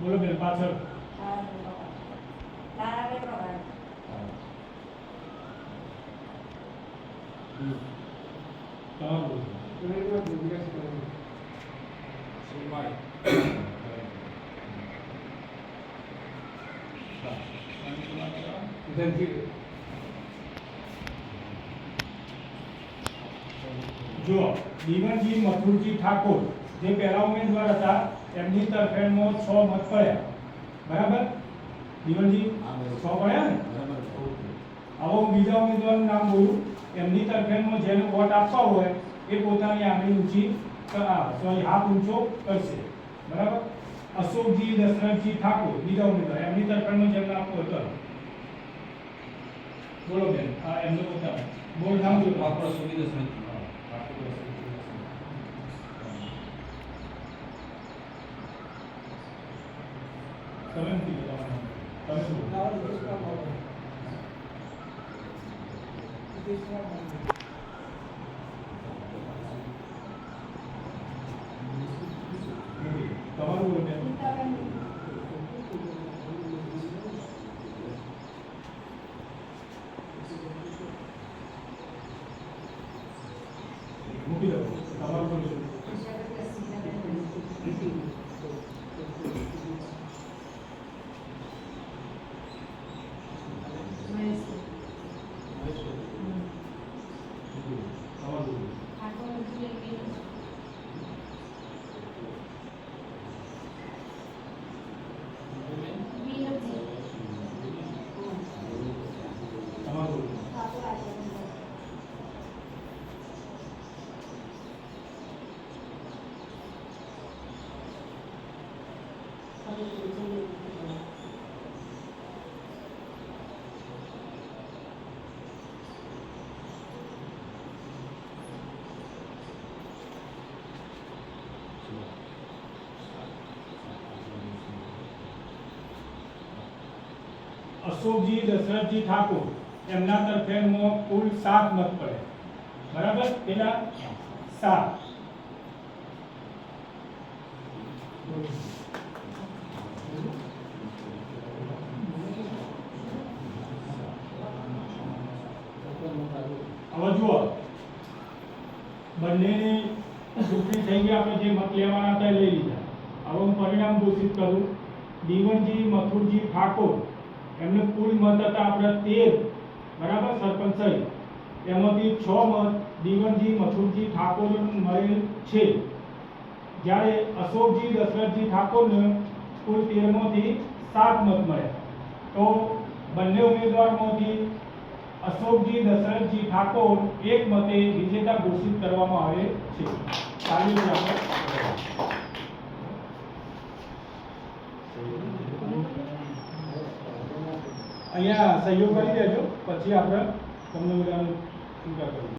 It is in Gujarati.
બોલો બેન પાછળ જો દીવનજી મથુરજી ઠાકોર જે પહેલા ઉમેદવાર હતા એમની તરફેણમાં 6 મત પડ્યા. બરાબર? દીવનજી 6 પડ્યા ને? હવે હું બીજા ઉમેદવારનું નામ બોલું. એમની તરફેણમાં જેને વોટ આપવા હોય એ પોતાની આંગળી ઊંચી હાથ ઊંચો કરશે. બરાબર? અશોકજી દશરથજી ઠાકોર બીજા ઉમેદવાર એમની તરફેણમાં જેમને આપવો હતો. બોલો બેન આ એમને પોતા બોલ નામ બોલો. ઠાકોર અશોકજી દશરથ. તમે તમારું બોલો બેન. મૂકી દો તમારું બોલો. અશોકજી દશરથજી ઠાકોર એમના તરફેણમાં કુલ 7 મત પડે. બરાબર? કેટલા? 7. હવે જુઓ બંનેની ચૂંટણી થઈ ગઈ. આપણે જે મત લેવાના હતા એ લઈ લીધા. હવે હું પરિણામ ઘોષિત કરું. દીવનજી મથુરજી ઠાકોર એમને કુલ મત હતા આપણે 13. બરાબર? સરપંચ સહિત એમાંથી 6 મત દીવનજી મથુરજી ઠાકોરને મળેલ છે. જ્યારે અશોકજી દશરથજી ઠાકોરને કુલ 13 માંથી 7 મત મળ્યા. તો બંને ઉમેદવારમાંથી અશોકજી દશરથજી ઠાકોર એક મતે વિજેતા ઘોષિત કરવામાં આવે છે. ચાલીએ આપણે અહીંયા સહયોગ કરી દેજો, પછી આપણે તમને બધાને સ્વીકાર કરીશું.